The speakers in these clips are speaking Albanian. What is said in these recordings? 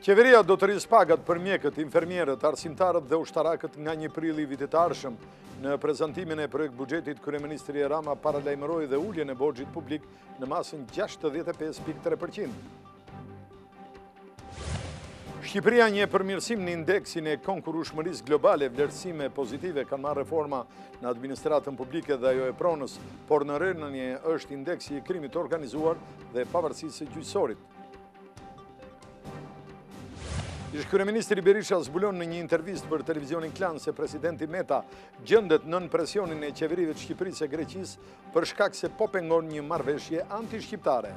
Qeveria do të rrisë pagat për mjekët, infermierët, arsimtarët dhe ushtarakët nga 1 prilli i vitit të ardhshëm. Në prezantimin e projekt buxhetit, kryeministri Rama paralajmëroi dhe uljen e borxhit publik në masën 65.3%. Shqipëria një përmirësim në indeksin e konkurrueshmërisë globale, vlerësime pozitive kanë marrë reforma në administratën publike dhe ajo e pronës, por në rënje është indeksi i krimit organizuar dhe pavarësisë së gjyqësorit. Kryeministri Berisha zbulon në një intervistë për televizionin Klan se presidenti Meta gjendet nën presionin e qeverive të Shqipërisë e Greqisë për shkak se po pengon një marrëveshje anti-shqiptare.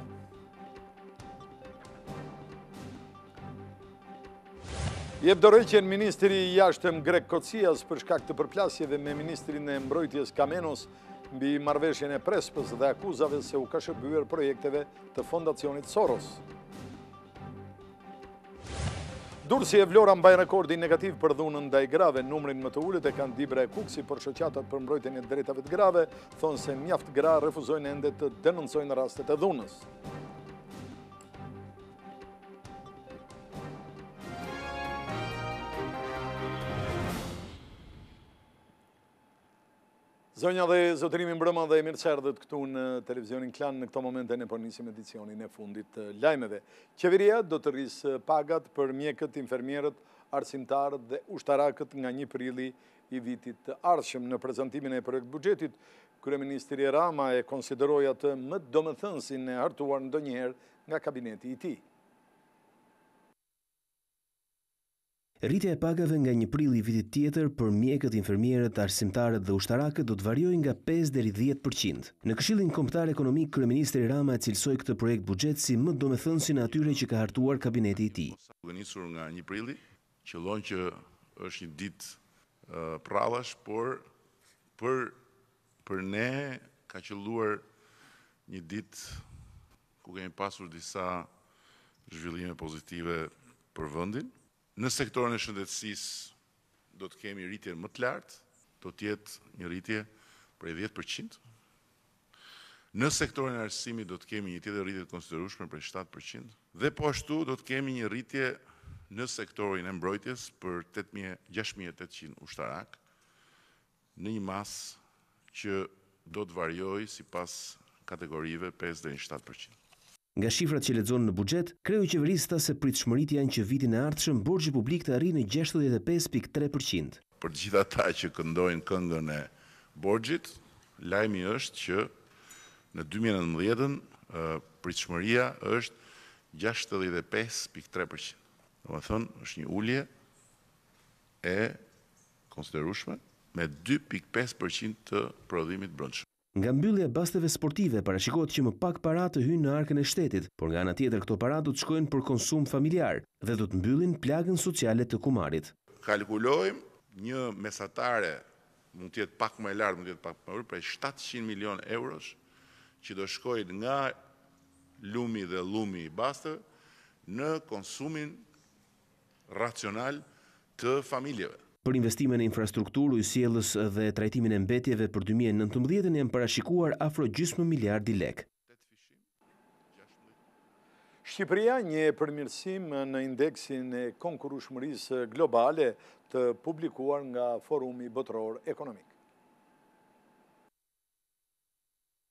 Jep dorëheqjen ministri i jashtëm grek Kocias për shkak të përplasjeve me ministrin e mbrojtjes Kamenos mbi marrëveshjen e Prespës dhe akuzave se u ka shërbyer projekteve të fondacionit Soros. Durrësi e Vlora mbaj rekordin negativ për dhunën ndaj grave. Numrin më të ulët e kanë Dibra e Kuksi për shoqatat për mbrojtjen e drejtave të grave, thonë se mjaft gra refuzojnë ende të denoncojnë rastet e dhunës. Zonja dhe zotërimi mbrëma dhe mirë se erdhët këtu në televizionin Klan. Në këto momente ne po nisim edicionin e fundit të lajmeve. Qeveria do të rrisë pagat për mjekët, infermierët, arsimtarët dhe ushtarakët nga 1 prilli i vitit të ardhshëm. Në prezantimin e projekt buxhetit, kryeministri Rama e konsideroi atë më domethënësin e hartuar ndonjëherë nga kabineti i tij. Rritja e pagave nga 1 prilli i vitit tjetër për mjekët, infermierët, arsimtarët dhe ushtarakët do të variojë nga 5 deri 10%. Në Këshillin Kombëtar Ekonomik, kryeministri Rama e cilësoi këtë projekt buxhet si më domethënësin atyre që ka hartuar kabineti i tij. Nisur nga 1 prilli, qëllon që është një ditë prallash, por për ne ka qelluar një ditë ku kemi pasur disa zhvillime pozitive për vendin. Në sektorin e shëndetësisë do të kemi rritje më të lartë, do të jetë një rritje prej 10%. Në sektorin e arsimit do të kemi një tjetër rritje të konsiderueshme prej 7%. Dhe po ashtu do të kemi një rritje në sektorin e mbrojtjes për 6.800 ushtarak në një masë që do të variojë sipas kategorive 5 deri në 7%. Nga shifrat që lexon në buxhet, kreu i qeverisë tha se pritshmëritë janë që vitin e ardhshëm borxhi publik të arrijë në 65.3%. Për të gjithë ata që këndojnë këngën e borxhit, lajmi është që në 2019 pritshmëria është 65.3%. Domethënë është një ulje e konsiderueshme me 2.5% të prodhimit brendshëm. Nga mbyllja e basteve sportive parashikohet që më pak para të hyjnë në arkën e shtetit, por nga ana tjetër këto para do të shkojnë për konsum familjar dhe do të mbyllin plagën sociale të kumarit. Kalkulojmë një mesatare, mund të jetë pak më e lartë, mund të jetë pak më e prej 700 milion eurosh që do shkojnë nga lumi dhe llumi i basteve në konsumin racional të familjeve. Për investime në infrastrukturë, ujësjellës dhe trajtimin e mbetjeve për 2019 janë parashikuar afro gjysmë miliardi lek. Shqipëria një përmirësim në indeksin e konkurrueshmërisë globale të publikuar nga Forumi Botëror Ekonomik.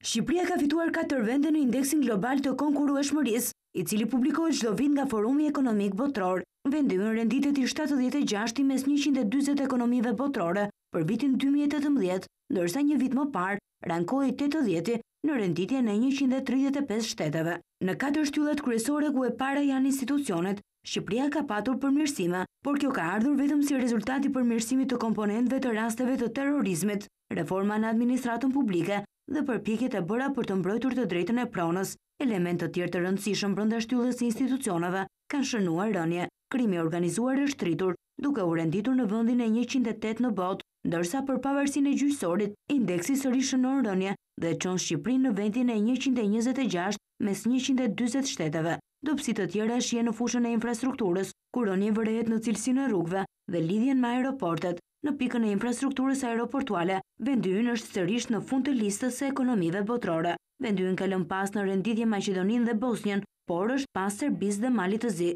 Shqipëria ka fituar 4 vende në indeksin global të konkurrueshmërisë, i cili publikohet çdo vit nga Forumi Ekonomik Botëror. Vendi ynë renditet i 76 mes 140 ekonomive botërore për vitin 2018, ndërsa një vit më parë rankohej 80 në renditjen e 135 shteteve. Në 4 shtyllet kryesore ku e para janë institucionet, Shqipëria ka patur përmirësime, por kjo ka ardhur vetëm si rezultat i përmirësimit të komponentëve të rasteve të terrorizmit, reforma në administratën publike dhe përpjekjet e bëra për të mbrojtur të drejtën e pronës. Elementë të tjerë të rëndësishëm brenda shtyllës së institucioneve kanë shënuar rënje. Krimi organizuar është rritur, duke u renditur në vendin e 108 në botë, ndërsa për pavarësinë e gjyqësorit, indeksi sërish shënon rënje dhe çon Shqipërinë në vendin e 126 mes 140 shteteve. Dobësi të tjera shihen në fushën e infrastrukturës, ku rënje vërehet në cilësinë e rrugëve dhe lidhjen me aeroportet. Në pikën e infrastrukturës aeroportuale, vendi ynë është sërish në fund të listës së ekonomive botërore. Vendi ynë ka lënë pas në renditje Maqedoninë dhe Bosnjën, por është pas Serbisë dhe Malit të Zi.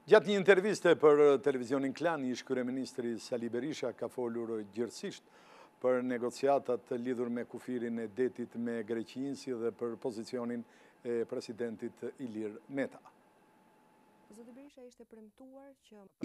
Gjatë një interviste për televizionin Klan, ish kryeministri Sali Berisha ka folur gjithësisht për negociatat lidhur me kufirin e detit me Greqinë si dhe për pozicionin e presidentit Ilir Meta.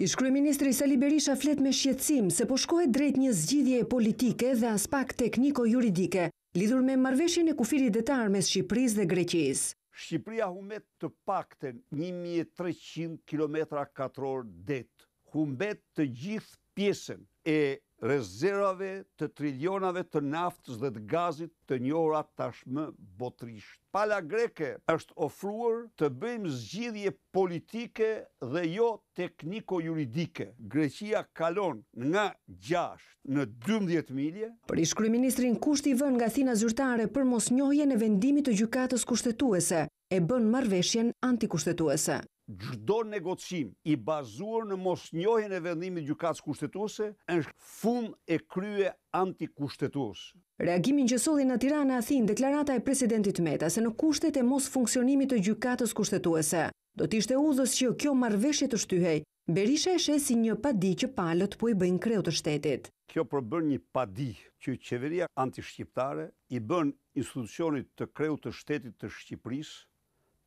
Ish kryeministri Sali Berisha flet me shqetësim se po shkohet drejt një zgjidhje politike dhe as pak tekniko-juridike lidhur me marrëveshjen e kufirit detar mes Shqipërisë dhe Greqisë. Shqipëria humbet të pakten 1300 km2 det. Humbet të gjithë pjesën e rezervave të trilionave të naftës dhe të gazit të njohura tashmë botërisht. Pala greke është ofruar të bëjmë zgjidhje politike dhe jo tekniko-juridike. Greqia kalon nga 6 në 12 milje. Për ish kryeministrin kushti i vënë nga Athina zyrtare për mosnjohjen e vendimit të gjykatës kushtetuese e bën marrëveshjen antikushtetuese. Çdo negocim i bazuar në mosnjohjen e vendimit gjykatës kushtetuese është fund e krye antikushtetues. Reagimin që solli në Tiranë e Athinë deklarata e presidentit Meta se në kushtet e mos funksionimit të gjykatës kushtetuese do t'ishte udhës që kjo marrëveshje të shtyhej, Berisha e sheh si një padi që palët po i bëjnë kreu të shtetit. Kjo përbën një padi që qeveria antishqiptare i bën institucionit të kreut të shtetit të Shqipërisë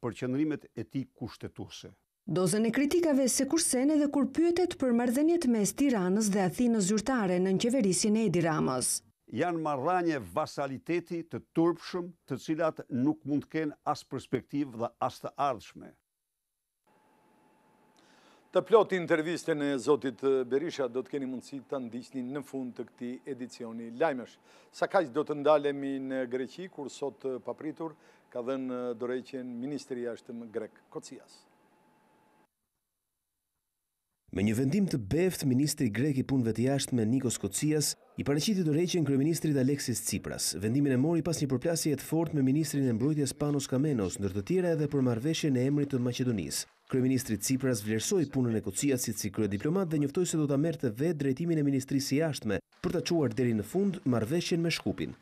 për qëndrimet e tij kushtetuese. Dozën e kritikave se kursen edhe kur pyetet për marrëdhëniet mes Tiranës dhe Athinës zyrtare në qeverisjen e Edi Ramës. Janë marrëdhënie vasaliteti të turpshëm, të cilat nuk mund të kenë as perspektivë dhe as të ardhshme. Të plot intervistën e zotit Berisha do të keni mundësi të ndiqni në fund të këtij edicioni lajmesh. Sa kaq do të ndalemi në Greqi, kur sot papritur ka dhënë dorëheqjen ministri i jashtëm grek Kocias. Me një vendim të beft, ministri grek i punëve të jashtme Nikos Kocias i paraqiti dorëheqjen kryeministrit Aleksis Tsipras. Vendimin e mori pas një përplasje të fortë me ministrin e mbrojtjes Panos Kamenos, ndër të tjera edhe për marrëveshjen e emrit të Maqedonisë. Kryeministri Tsipras vlerësoi punën e Kociasit si kryediplomat dhe njoftoi se do ta merrte vetë drejtimin e ministrisë së jashtme për ta çuar deri në fund marrëveshjen me Shkupin.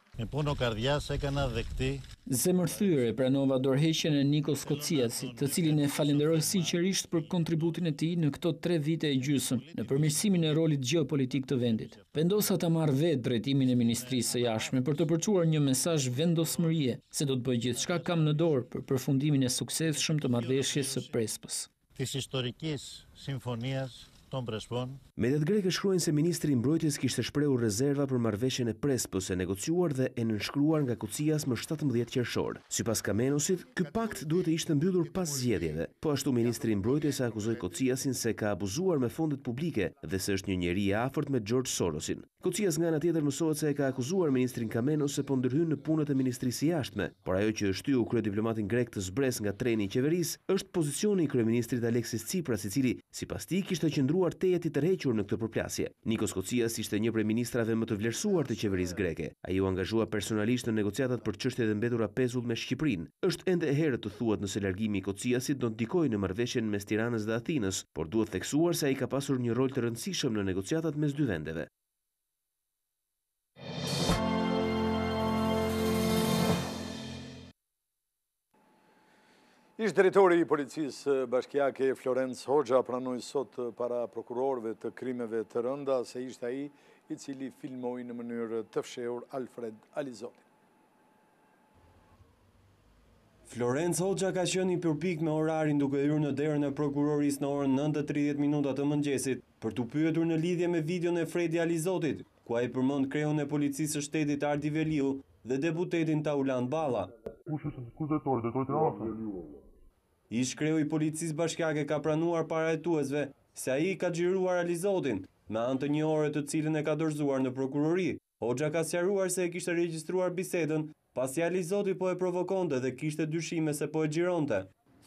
Zemërthyre pranova dorëheqjen e Nikos Kociasit, të cilin e falenderoj sinqerisht për kontributin e tij në këto 3 vite e gjysmë në përmirësimin e rolit gjeopolitik të vendit. Vendosa ta marr vetë drejtimin e ministrisë së jashtme për të përçuar një mesazh vendosmërie se do të bëj gjithçka kam në dorë për përfundimin e suksesshëm të marrëveshjes së Prespës. Της ιστορικής συμφωνίας των Πρεσπών. Mediat greke shkruajnë se ministri i mbrojtjes kishte shprehur rezerva për marrëveshjen e Prespës e negociuar dhe e nënshkruar nga Kocias më 17 qershor. Sipas Kamenosit, ky pakt duhet të ishte mbyllur pas zgjedhjeve. Po ashtu ministri i mbrojtjes akuzoi Kociasin se ka abuzuar me fondet publike dhe se është një njeri i afërt me George Sorosin. Kocias nga ana tjetër mësohet se e ka akuzuar ministrin Kamenos se po ndërhyn në punët e ministrisë së jashtme, por ajo që shtyu kryediplomatin grek të zbres nga treni i qeverisë është pozicioni i kryeministrit Aleksis Tsipras, i cili sipas tij kishte qëndruar tejet i tërhequr në këtë përplasje. Nikos Kocias ishte një prej ministrave më të vlerësuar të qeverisë greke. Ai u angazhua personalisht në negociatat për çështjet e mbetura pezull me Shqipërinë. Është ende e herët të thuhet nëse largimi i Kociasit do të ndikojë në marrëveshjen mes Tiranës dhe Athinës, por duhet theksuar se ai ka pasur një rol të rëndësishëm në negociatat mes dy vendeve. Ish drejtori i policisë bashkiake Florence Hoxha pranoi sot para prokurorëve të krimeve të rënda se ishte ai i cili filmoi në mënyrë të fshehur Alfred Alizotin. Florence Hoxha ka qenë i përpik me orarin duke hyrë në derën e prokurorisë në orën 9:30 të mëngjesit për t'u pyetur në lidhje me videon e Fredi Alizotit, ku ai përmend kreun e policisë së shtetit Ardi Veliu dhe deputetin Taulan Balla. Ish kreu i policisë bashkiake ka pranuar para hetuesve se ai ka xhiruar Alizotin me anë të një ore të cilën e ka dorëzuar në prokurori. Hoxha ka sqaruar se e kishte regjistruar bisedën pasi Alizoti po e provokonte dhe kishte dyshime se po e xhironte.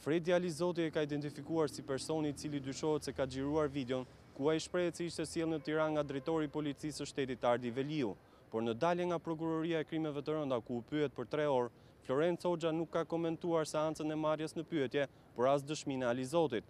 Fredi Alizoti e ka identifikuar si personi i cili dyshohet se ka xhiruar videon ku ai shprehet se ishte sjellë në Tiranë nga drejtori i policisë së shtetit Ardi Veliu, por në dalje nga prokuroria e krimeve të rënda ku u pyet për 3 orë, Florence Hoxha nuk ka komentuar seancën e marrjes në pyetje, por as dëshminë e Alizotit.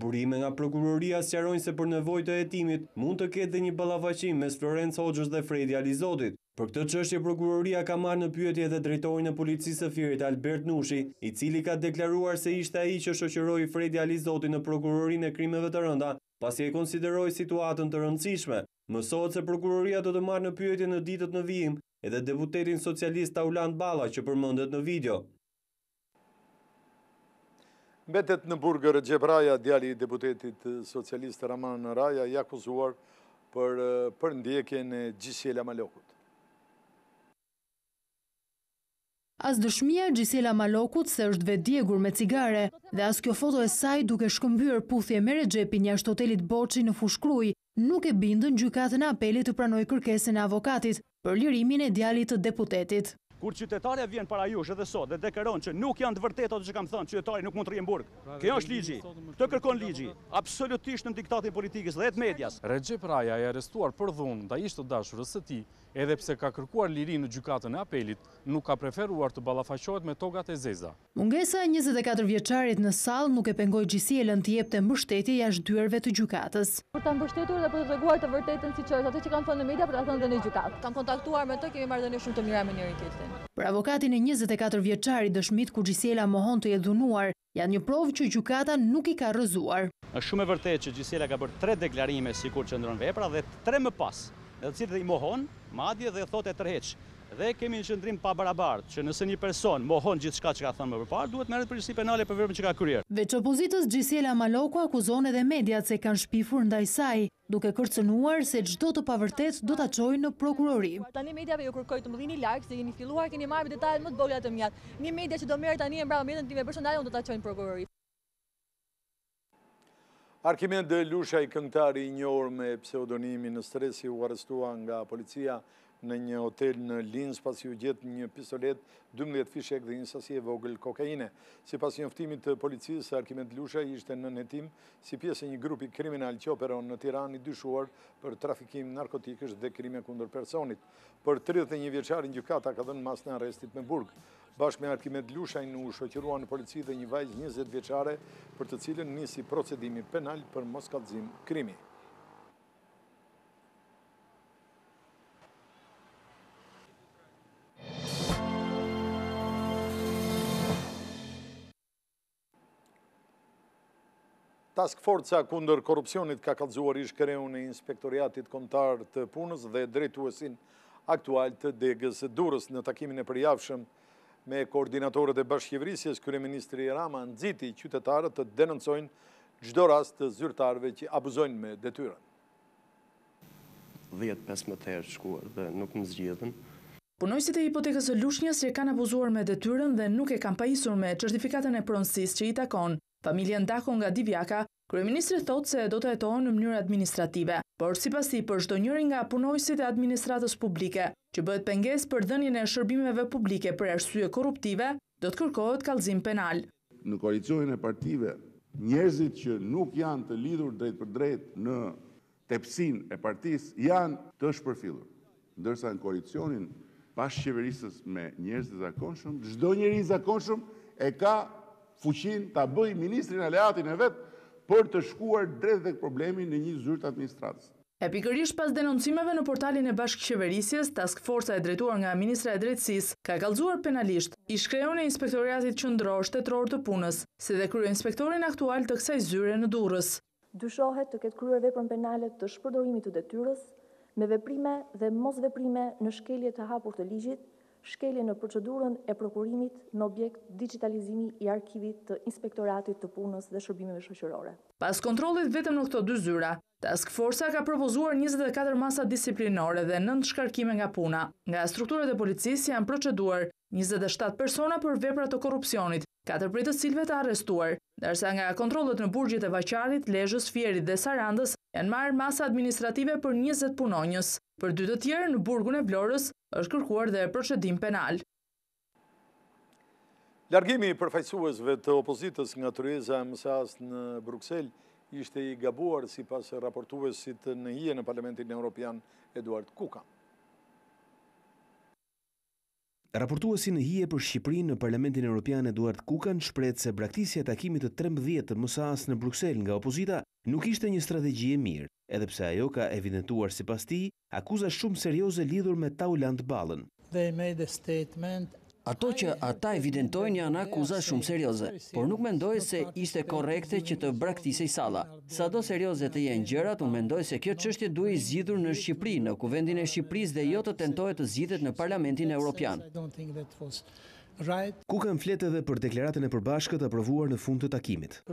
Burime nga prokuroria sqarojnë se për nevojë të hetimit mund të ketë dhe një ballafaqim mes Florence Hoxhës dhe Fredi Alizotit, Për këtë çështje prokuroria ka marrë në pyetje edhe drejtorin e policisë së Firit Albert Nushi, i cili ka deklaruar se ishte ai që shoqëroi Fredi Alizotin në prokurorinë e krimeve të rënda, pasi e konsideroi situatën të rëndësishme. Mësohet se prokuroria do të marrë në pyetje në ditët në vijim edhe deputetin socialist Tauland Balla që përmendet në video. Mbetet në burg Recep Raja, djali i deputetit socialist Raman Raja, i akuzuar për ndjekjen e Gjisela Malokut. As dëshmia Gjisela Malokut se është vetdjegur me cigare dhe as kjo foto e saj duke shkëmbyer puthje me Recepin jashtë hotelit Boçi në Fushkruj nuk e bindën gjykatën e apelit të pranojë kërkesën e avokatit për lirimin e djalit të deputetit. Kur qytetarja vjen para jush edhe sot dhe deklaron që nuk janë të vërteta ato që kam thënë, qytetari nuk mund të rrijë në burg. Kjo është ligji. Këtë kërkon ligji, absolutisht në diktatin politikës dhe të medias. Recep Raja e arrestuar për dhunë ndaj të dashurës së tij, edhe pse ka kërkuar liri në gjykatën e apelit, nuk ka preferuar të ballafaqohet me togat e zeza. Mungesa e 24 vjeçarit në sallë nuk e pengoi Gjiselën të jepte mbështetje jashtë dyerve të gjykatës. Për ta mbështetur dhe për të treguar të vërtetën siç është atë që kanë thënë në media, për ta thënë dhe në gjykatë. Kam kontaktuar me të, kemi marrëdhënie shumë të mira me njëri tjetrin. Për avokatin e 24 vjeçarit, dëshmit ku Gjisela mohon të jetë dhunuar janë një provë që gjykata nuk i ka rrëzuar. Është shumë e vërtetë që Gjisela ka bërë 3 deklarime sikur që ndron vepra dhe 3 më pas, në të cilët i mohon, madje dhe thotë e tërheq. Dhe kemi një qëndrim pa barabartë që nëse një person mohon gjithçka që ka thënë më përpara, duhet merret përgjegjësi penale për veprën që ka kryer. Veç opozitës, Gjisela Maloku akuzon edhe mediat se kanë shpifur ndaj saj, duke kërcënuar se çdo të pavërtet do ta çojë në prokurori. Tani mediave ju kërkoj të më dhini like se jeni filluar, keni marrë detajet më të vogla të mjat. Një media që do merr tani e mbrapa median time personale, unë do ta çoj në prokurori. Arkimed Lusha, i këngëtari i njohur me pseudonimin në stresi, u arrestua nga policia në një hotel në Linz pasi u gjet një pistolet, 12 fishek dhe një sasi e vogël kokaine. Sipas njoftimit të policisë, Arkimed Lusha ishte në hetim si pjesë e një grupi kriminal që operon në Tiranë i dyshuar për trafikim narkotikësh dhe krime kundër personit. Për 31 vjeçarin gjykata ka dhënë masën e arrestit në burg. Bashkë me Arkimed Lushajn u shoqërua në polici dhe një vajzë 20 vjeçare për të cilën nisi procedimi penal për moskallëzim krimi. Task Forca kundër korrupsionit ka kallëzuar ish kreun e Inspektoriatit Kombëtar të Punës dhe drejtuesin aktual të degës Durrës. Në takimin e përjavshëm me koordinatorët e bashkëqeverisjes, kryeministri Rama nxiti qytetarët të denoncojnë çdo rast të zyrtarëve që abuzojnë me detyrën. 10-15 herë shkuar dhe nuk më zgjidhen. Punojësit e hipotekës së Lushnjës që kanë abuzuar me detyrën dhe nuk e kanë pajisur me certifikatën e pronësisë që i takon familjen Dako nga Divjaka, kryeministri thotë se do të hetohen në mënyrë administrative, por sipas tij për çdo njëri nga punojësit e administratës publike që bëhet pengesë për dhënien e shërbimeve publike për arsye korruptive, do të kërkohet kallëzim penal. Në koalicionin e partive, njerëzit që nuk janë të lidhur drejt për drejt në tepsinë e partisë janë të shpërfillur, ndërsa në koalicionin bashkëqeverisës me njerëz të zakonshëm, çdo njeri i zakonshëm e ka fuqinë ta bëjë ministrin aleatin e vet për të shkuar drejt tek problemi në një zyrë të administratës. E pikërisht pas denoncimeve në portalin e bashkëqeverisjes, Task Forca e drejtuar nga Ministra e Drejtësisë ka kallëzuar penalisht ish kreun e Inspektoriatit Qendror Shtetëror të Punës, si dhe kryeinspektorin aktual të kësaj zyre në Durrës. Dyshohet të ketë kryer veprën penale të shpërdorimit të detyrës me veprime dhe mos veprime në shkelje të hapur të ligjit, shkelje në procedurën e prokurimit me objekt digitalizimi i arkivit të Inspektoratit të Punës dhe Shërbimeve Shoqërore. Pas kontrollit vetëm në këto dy zyra, Task Forca ka propozuar 24 masa disiplinore dhe 9 shkarkime nga puna. Nga strukturat e policisë janë proceduar 27 persona për vepra të korrupsionit, 4 prej të cilëve të arrestuar, ndërsa nga kontrollet në burgjet e Vaqarit, Lezhës, Fierit dhe Sarandës janë marrë masa administrative për 20 punonjës. Për 2 të tjerë në burgun e Vlorës është kërkuar dhe procedim penal. Largimi i përfaqësuesve të opozitës nga Tryeza e MSA-s në Bruksel ishte i gabuar sipas raportuesit në hije në Parlamentin Evropian Eduard Kukan. Raportuesi në hije për Shqipërinë në Parlamentin Evropian Eduard Kukan shpreh se braktisja e takimit të 13 të MSA-s në Bruksel nga opozita nuk ishte një strategji e mirë, edhe pse ajo ka evidentuar sipas tij akuza shumë serioze lidhur me Taulant Ballën. Ato që ata evidentojnë janë akuza shumë serioze, por nuk mendoj se ishte korrekte që të braktisej salla. Sado serioze të jenë gjërat, unë mendoj se kjo çështje duhej zgjidhur në Shqipëri, në Kuvendin e Shqipërisë dhe jo të tentohet të zgjidhet në Parlamentin Evropian. Kukan flet edhe për deklaratën e përbashkët aprovuar në fund të takimit.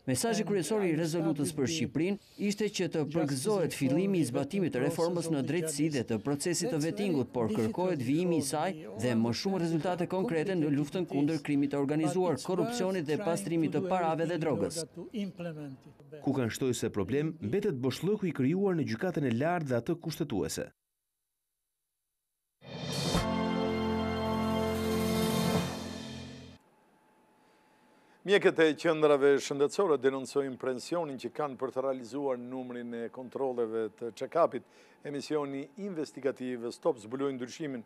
Mesazhi kryesor i rezolutës për Shqipërinë ishte që të përgëzohet fillimi i zbatimit të reformës në drejtësi dhe të procesit të vetingut, por kërkohet vijimi i saj dhe më shumë rezultate konkrete në luftën kundër krimit të organizuar, korrupsionit dhe pastrimit të parave dhe drogës. Kukan shtoi se problem mbetet boshllëku i krijuar në gjykatën e lartë dhe atë kushtetuese. Mjekët e qendrave shëndetësore denoncojnë presionin që kanë për të realizuar numrin e kontrolleve të check-upit. Emisioni investigativ Stop zbuloi ndryshimin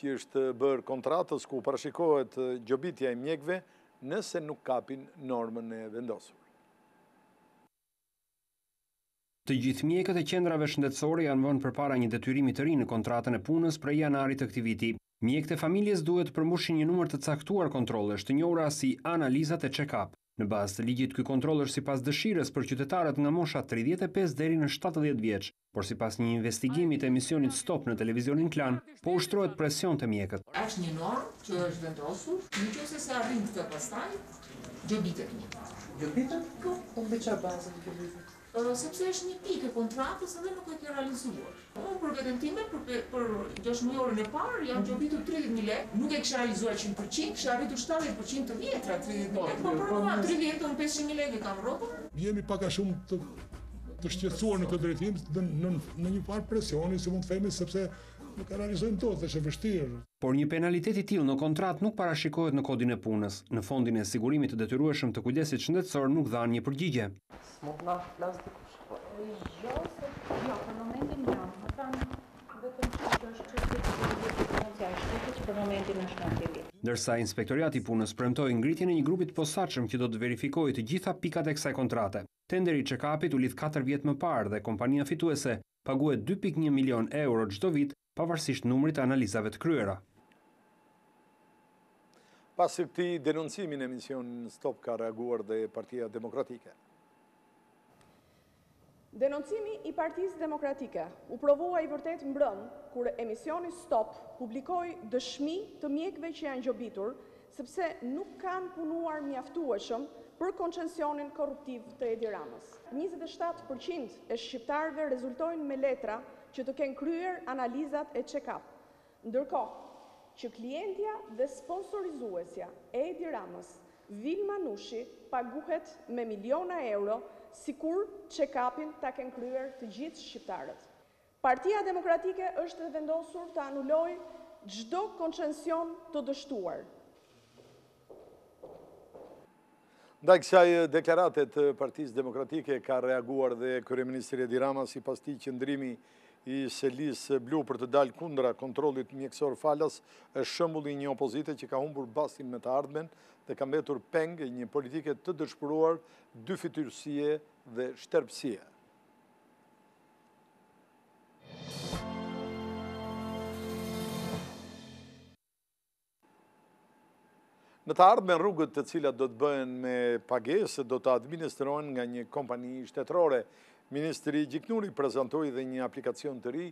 që është bërë kontratës ku parashikohet gjobitja e mjekëve nëse nuk kapin normën e vendosur. Të gjithë mjekët e qendrave shëndetësore janë vënë përpara një detyrimi të ri në kontratën e punës prej janarit të këtij viti. Mjekët e familjes duhet të përmbushin një numër të caktuar kontrollesh, të njohura si analizat e check-up. Në bazë të ligjit, ky kontroll është sipas dëshirës për qytetarët nga mosha 35 deri në 70 vjeç, por sipas një investigimi të emisionit Stop në televizionin Klan, po ushtrohet presion te mjekët. Është një normë që është vendosur, nëse se arrin këtë pastaj, gjobitet një. Gjobitet? Po, mbi çfarë bazë gjobitet? Sepse është një pikë e kontratës edhe nuk e ke realizuar. Unë për veten time, për 6 muajorën e parë, jam gjobitur 30.000 lekë, nuk e kisha realizuar 100%, kisha arritur 70% të vjetra 30.000 lekë, po për mua 3 vjetë unë 500.000 lekë e kam rrotur. Jemi pak a shumë të shqetësuar në këtë drejtim në një farë presioni, si mund të themi, sepse nuk e realizojnë dot, është e vështirë. Por një penalitet i tillë në kontratë nuk parashikohet në kodin e punës. Në fondin e sigurimit të detyrueshëm të kujdesit shëndetësor nuk dhanë një përgjigje. Mund na flas dikush. Jo, për momentin jam. Ata vetëm që është çështje për momentin është aktiv. Ndërsa inspektoriati i punës premtoi ngritjen e një grupi të posaçëm që do të verifikojë të gjitha pikat e kësaj kontrate. Tenderi i check-upit u lidh 4 vjet më parë dhe kompania fituese paguhet 2.1 milion euro çdo vit, pavarësisht numrit të analizave të kryera. Pasi këtij denoncimi në emision Stop ka reaguar dhe Partia Demokratike. Denoncimi i Partisë Demokratike u provua i vërtet mbrëm kur emisioni Stop publikoi dëshmi të mjekëve që janë gjobitur sepse nuk kanë punuar mjaftueshëm për koncesionin korruptiv të Edi Ramës. 27% e shqiptarëve rezultojnë me letra që të kenë kryer analizat e check-up, ndërkohë që klientja dhe sponsorizuesja e Edi Ramës, Vilma Nushi, paguhet me miliona euro sikur check-upin ta kenë kryer të gjithë shqiptarët. Partia Demokratike është vendosur të anulojë çdo koncesion të dështuar. Ndaj kësaj deklarate të Partisë Demokratike ka reaguar dhe kryeministri Edi Rama sipas tij qëndrimi i selisë blu për të dalë kundra kontrollit mjekësor falas është shembulli i një opozite që ka humbur bastin me të ardhmen dhe ka mbetur peng e një politike të dëshpëruar, dyfytyrësie dhe shtërpësie. Në të ardhmen rrugët të cilat do të bëhen me pagesë do të administrohen nga një kompani shtetërore. Ministri Gjiknuri prezantoi dhe një aplikacion të ri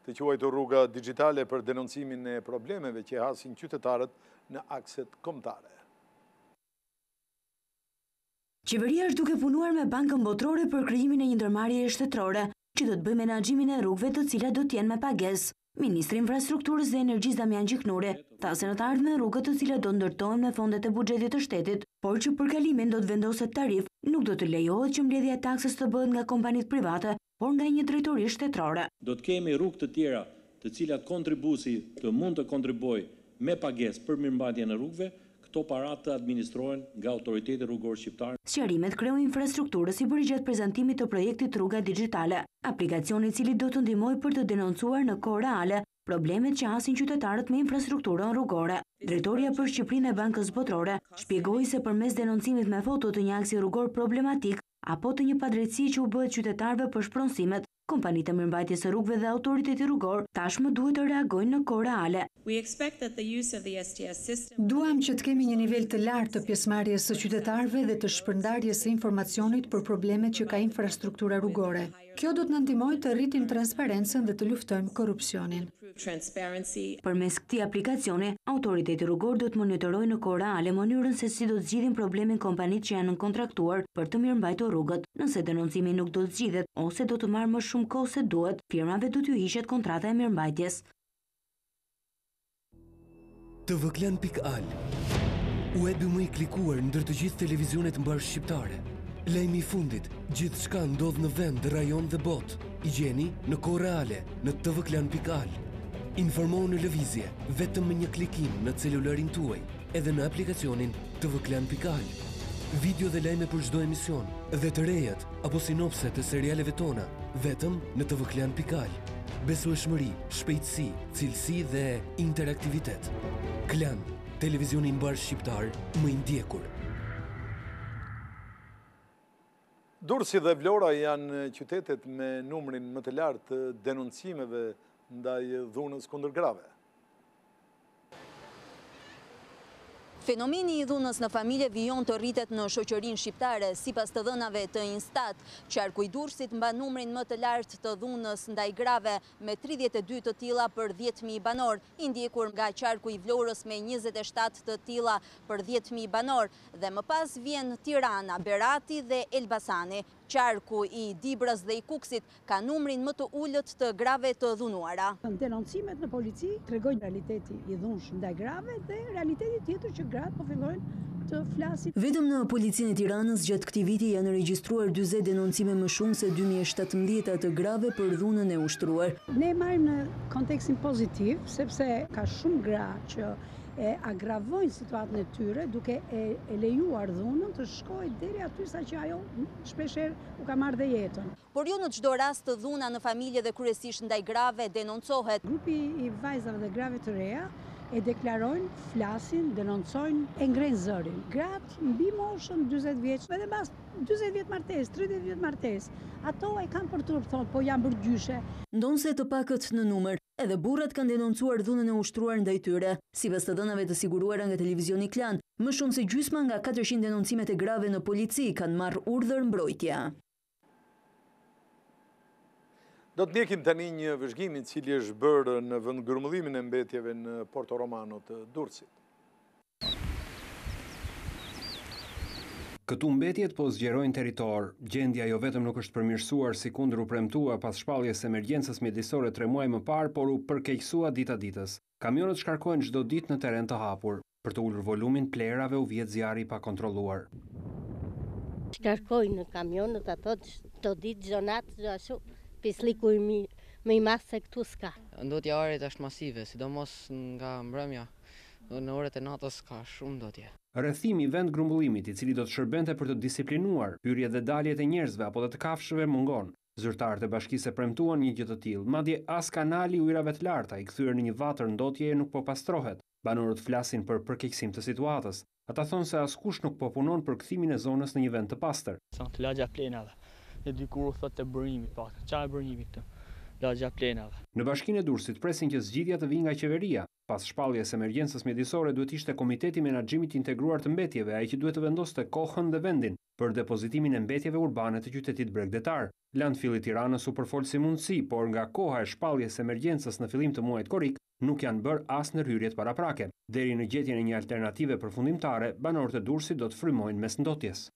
të quajtur rruga digjitale për denoncimin e problemeve që hasin qytetarët në akset kombëtare. Qeveria është duke punuar me Bankën Botërore për krijimin e një ndërmarrjeje shtetërore që do të bëjë menaxhimin e rrugëve të cilat do të jenë me pagesë. Ministri i Infrastrukturës dhe Energjisë Damian Gjiknuri tha se në të ardhmen rrugët të cilat do ndërtohen me fondet e buxhetit të shtetit, por që për kalimin do të vendoset tarif, nuk do të lejohet që mbledhja e taksës të bëhet nga kompanitë private, por nga një drejtori shtetërore. Do të kemi rrugë të tjera, të cilat kontribuesi të mund të kontribuojë me pagesë për mirëmbajtjen e rrugëve, këto parat të administrohen nga autoriteti rrugor shqiptar. Sqarimet kreu infrastrukturës i bëri gjatë prezantimit të projektit Rruga Digjitale, aplikacioni i cili do të ndihmojë për të denoncuar në kohë reale problemet që hasin qytetarët me infrastrukturën rrugore. Drejtoria për Shqipërinë e Bankës Botërore shpjegoi se përmes denoncimit me foto të një aksi rrugor problematik apo të një padrejtësie që u bëhet qytetarëve për shpronësimet, kompanitë e mirëmbajtjes së rrugëve dhe autoriteti rrugor tashmë duhet të reagojnë në kohë reale. Duam që të kemi një nivel të lartë të pjesëmarrjes së qytetarëve dhe të shpërndarjes së informacionit për problemet që ka infrastruktura rrugore. Kjo do të na ndihmojë të rritim transparencën dhe të luftojmë korrupsionin. Përmes këtij aplikacioni, autoriteti rrugor do të monitorojë në kohë reale mënyrën se si do të zgjidhin problemin kompanitë që janë kontraktuar për të mirëmbajtur rrugët. Nëse denoncimi nuk do të zgjidhet ose do të marrë më shumë kohë se duhet, firmave do t'ju hiqet kontrata e mirëmbajtjes. tvklan.al, webi më i klikuar ndër të gjithë televizionet mbar shqiptare. Lajmi i fundit, gjithçka ndodh në vend, rajon dhe botë. I gjeni në kohë reale në tvklan.al. Informohu në lëvizje vetëm me një klikim në celularin tuaj, edhe në aplikacionin tvklan.al. Video dhe lajme për çdo emision, dhe të rejat apo sinopse të serialeve tona, vetëm në tvklan.al. Besueshmëri, shpejtësi, cilësi dhe interaktivitet. Klan, televizioni mbar shqiptar më i ndjekur. Durrësi dhe Vlora janë qytetet me numrin më të lartë të denoncimeve ndaj dhunës kundër grave. Fenomeni i dhunës në familje vijon të rritet në shoqërinë shqiptare. Sipas të dhënave të Instat, qarku i Durrësit mban numrin më të lartë të dhunës ndaj grave me 32 të tilla për 10.000 banor, i ndjekur nga qarku i Vlorës me 27 të tilla për 10.000 banor, dhe më pas vjen Tirana, Berati dhe Elbasani. Qarku i Dibrës dhe i Kuksit ka numrin më të ullët të grave të dhunuara. Denoncimet në polici tregojnë realiteti i dhunsh ndaj grave dhe realiteti tjetër që gratë po fillojnë të flasin. Vetëm në policinë e Tiranës gjatë këtij viti janë regjistruar 40 denoncime më shumë se 2017 të grave për dhunën e ushtruar. Ne marrim në kontekstin pozitiv sepse ka shumë gra që e agravojnë situatën e tyre duke e lejuar dhunën të shkojë deri aty sa që ajo shpeshherë u ka marrë dhe jetën. Por jo në çdo rast dhuna në familje dhe kryesisht ndaj grave denoncohet. Grupi i vajzave dhe grave të reja e deklarojnë, flasin, denoncojnë, e ngrenë zërin. Gratë mbi moshën 40 vjeç, edhe mbas 40 vjet martesë, 30 vjet martesë. Ato e kanë për turp thonë, po janë bërgjyshe. Ndonse të pakët në numër, edhe burrat kanë denoncuar dhunën e ushtruar ndaj tyre. Sipas të dhënave të siguruara nga televizioni Klan, më shumë se gjysma nga 400 denoncimet e grave në polici kanë marrë urdhër mbrojtja. Do të ndjekim tani një vëzhgim i cili është bërë në vendgrumullimin e mbetjeve në Porto Romano të Durrësit. Këtu mbetjet po zgjerojnë territor. Gjendja jo vetëm nuk është përmirësuar si kundër u premtua pas shpalljes së emergjencës mjedisore 3 muaj më parë, por u përkeqësua dita ditës. Kamionët shkarkojnë çdo ditë në terren të hapur. Për të ulur volumin plerave u vjet zjarri pa kontrolluar. Shkarkojnë në kamionët ato çdo ditë, çdo natë, çdo ashtu. Pisliku më i madh se këtu s'ka. Ndotja e arit është masive, sidomos nga mbrëmja. Në orët e natës ka shumë ndotje. Rrethimi i vendgrumbullimit, i cili do të shërbente për të disiplinuar hyrjet dhe daljet e njerëzve apo dhe të kafshëve mungon. Zyrtarët e bashkisë e premtuan një gjë të tillë, madje as kanali i ujrave të larta i kthyer në një vatër ndotjeje nuk po pastrohet. Banorët flasin për përkeqësim të situatës. Ata thonë se askush nuk po punon për kthimin e zonës në një vend të pastër. Të lagja plenave. E dikur u thotë të bërimi pak. Çfarë bërimi këtë? Lagja plenave. Në Bashkinë e Durrësit presin që zgjidhja të vijë nga qeveria. Pas shpalljes emergjencës mjedisore duhet ishte Komiteti Menaxhimit Integruar të Mbetjeve, ai që duhet të vendoste kohën dhe vendin për depozitimin e mbetjeve urbane të qytetit bregdetar. Landfilli i Tiranës u përfol si mundësi, por nga koha e shpalljes emergjencës në fillim të muajit korrik, nuk janë bërë as ndërhyrjet paraprake. Deri në gjetjen e një alternative përfundimtare, banorët e Durrësit do të frymojnë mes ndotjes.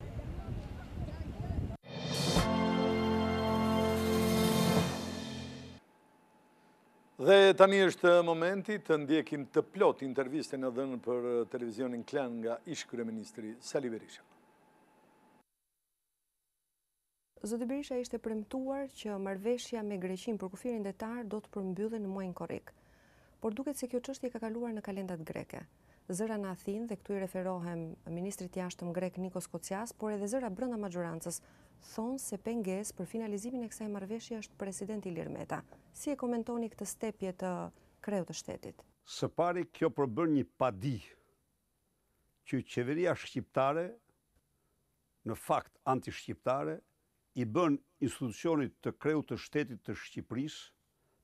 Dhe tani është momenti të ndjekim të plot intervistën e dhënë për televizionin Klan nga ish-kryeministri Sali Berisha. Zoti Berisha ishte premtuar që marrëveshja me Greqinë për kufirin detar do të përmbyllen në muajin korrik. Por duket se kjo çështje ka kaluar në kalendat greke. Zëra në Athinë, dhe këtu i referohem ministrit jashtëm grek Nikos Kocias, por edhe zëra brenda maxhorancës, thonë se pengesë për finalizimin e kësaj marrëveshje është presidenti Ilir Meta. Si e komentoni këtë stepje të kreu të shtetit. Së pari, kjo përbën një padi që qeveria shqiptare, në fakt anti-shqiptare, i bën institucionit të kreut të shtetit të Shqipërisë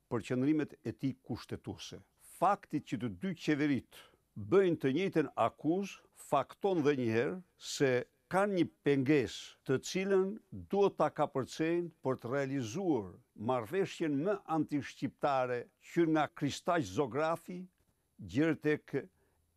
për qëndrimet e tij kushtetuese. Fakti që të dy qeverit bëjnë të njëjtën akuzë fakton dhe njëherë se kanë një pengesë të cilën duhet ta kapërcejnë për të realizuar marrëveshjen më anti-shqiptare që nga Kristaq Zografi gjerë tek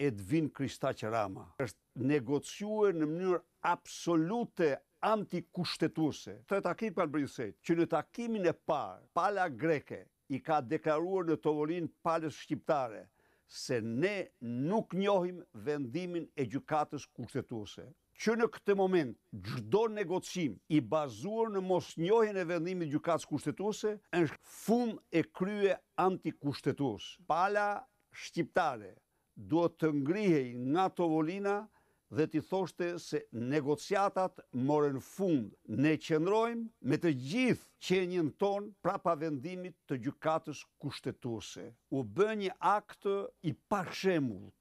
Edvin Kristaq Rama. Është negociuar në mënyrë absolute antikushtetuese. Tre takim kanë bërë që në takimin e parë, pala greke i ka deklaruar në tovolinë palës shqiptare se ne nuk njohim vendimin e gjykatës kushtetuese. Që në këtë moment çdo negocim i bazuar në mosnjohjen e vendimit të gjykatës kushtetuese është fund e krye antikushtetues. Pala shqiptare duhet të ngrihej nga tovolina dhe t'i thoshte se negociatat morën fund. Ne qëndrojmë me të gjithë qenien tonë prapa vendimit të gjykatës kushtetuese. U bë një akt i pashemullt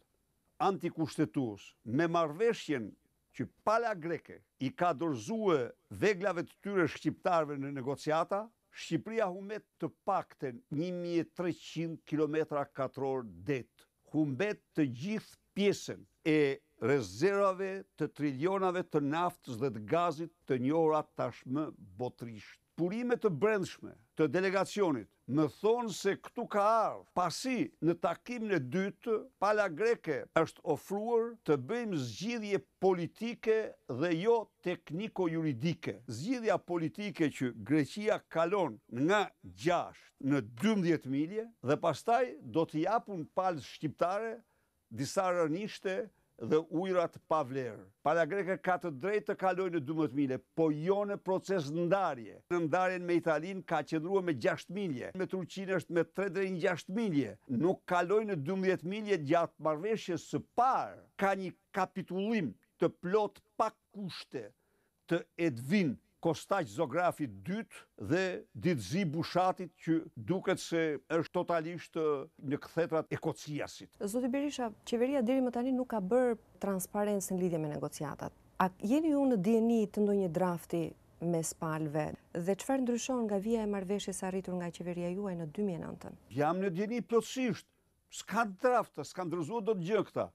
antikushtetues me marrëveshjen që pala greke i ka dorëzuar veglave të tyre shqiptarëve në negociata, Shqipëria humbet të paktën 1300 km2 det. Humbet të gjithë pjesën e rezervave të trilionave të naftës dhe të gazit të njohura tashmë botërisht. Burimet të brendshme të delegacionit më thonë se këtu ka ardhur pasi në takimin e dytë pala greke është ofruar të bëjmë zgjidhje politike dhe jo tekniko-juridike. Zgjidhja politike që Greqia kalon nga 6 në 12 milje dhe pastaj do t'i japun palës shqiptare disa rënishte dhe ujrat pa vlerë. Pala greke ka të drejtë të kalojë në 12 milje, po jo në proces ndarje. Në ndarjen me Italinë ka qëndruar me 6 milje, me Turqinë është me 3 deri në 6 milje. Nuk kalojë në 12 milje gjatë marrëveshjes së parë. Ka një kapitullim të plot pa kushte të Edvin Kostaq Zografi dytë dhe Ditzi Bushatit që duket se është totalisht në kthjetrat e Kociasit. Zoti Berisha, qeveria deri më tani nuk ka bërë transparencë në lidhje me negociatat. A jeni ju në dieni të ndonjë drafti mes palëve dhe çfarë ndryshon nga vija e marrëveshjes arritur nga qeveria juaj në 2009? Jam në dieni plotësisht. S'ka draft, s'ka ndërzuar dot gjë këta.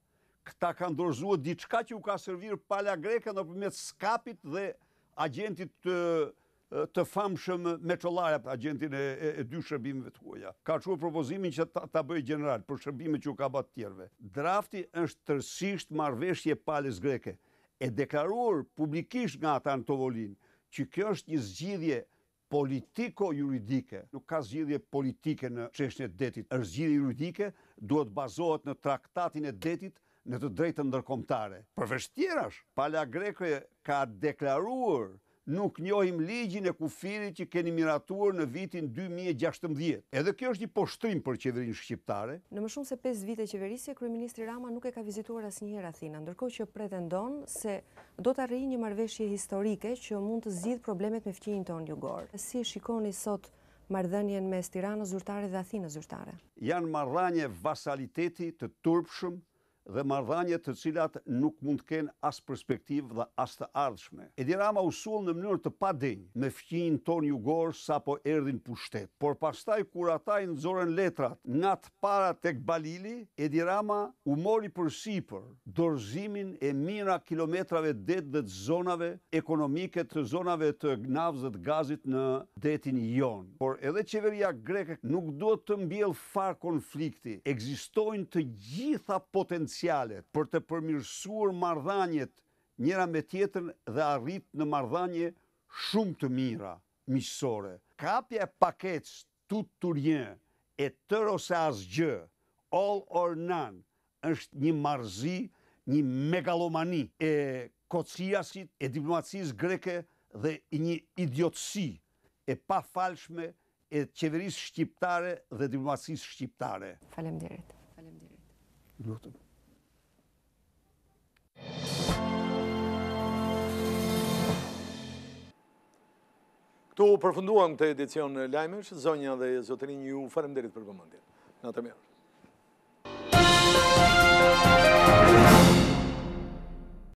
Këta kanë dorëzuar diçka që u ka servir pala greke nëpërmjet skapit dhe agentit të famshëm Meçollare, agentin e dy shërbimeve të huaja. Ka çuar propozimin që ta bëjë general për shërbimet që u ka bërë të tjerëve. Drafti është tërësisht marrëveshje palës greke. E deklaruar publikisht nga ata në tovolinë që kjo është një zgjidhje politiko-juridike. Nuk ka zgjidhje politike në çështjen e detit, është zgjidhje juridike, duhet bazohet në traktatin e detit në të drejtën ndërkombëtare. Përveç tjerash, pala greke ka deklaruar nuk njohim ligjin e kufirit që keni miratuar në vitin 2016. Edhe kjo është një poshtrim për qeverinë shqiptare. Në më shumë se 5 vite qeverisje, kryeministri Rama nuk e ka vizituar asnjëherë Athinën, ndërkohë që pretendon se do të arrijë një marrëveshje historike që mund të zgjidhë problemet me fqinjin tonë jugor. Si e shikoni sot marrëdhënien mes Tiranës zyrtare dhe Athinës zyrtare? Janë marrëdhënie vasaliteti të turpshëm dhe marrëdhënie të cilat nuk mund të kenë as perspektivë dhe as të ardhshme. Edi Rama u sul në mënyrë të padenjë me fqinjin ton jugor sapo erdhin pushtet. Por pastaj kur ata i nxorën letrat nga të para tek Balili, Edi Rama u mori përsipër dorëzimin e mijëra kilometrave det dhe të zonave ekonomike, të zonave të naftës dhe të gazit në detin Jon. Por edhe qeveria greke nuk duhet të mbjellë far konflikti. Ekzistojnë të gjitha për të përmirësuar marrëdhëniet njëra me tjetrën dhe arrit në marrëdhënie shumë të mira miqësore. Kapja e paketës tout ou rien e tërë ose asgjë, all or none, është një marrëzi, një megalomani e Kociasit, e diplomacisë greke dhe një idiotësi e pafalshme e qeverisë shqiptare dhe diplomacisë shqiptare. Faleminderit. Lutem. Këtu përfunduam këtë edicion lajmesh, zonja dhe zotërinj, ju faleminderit për vëmendjen. Natë mirë.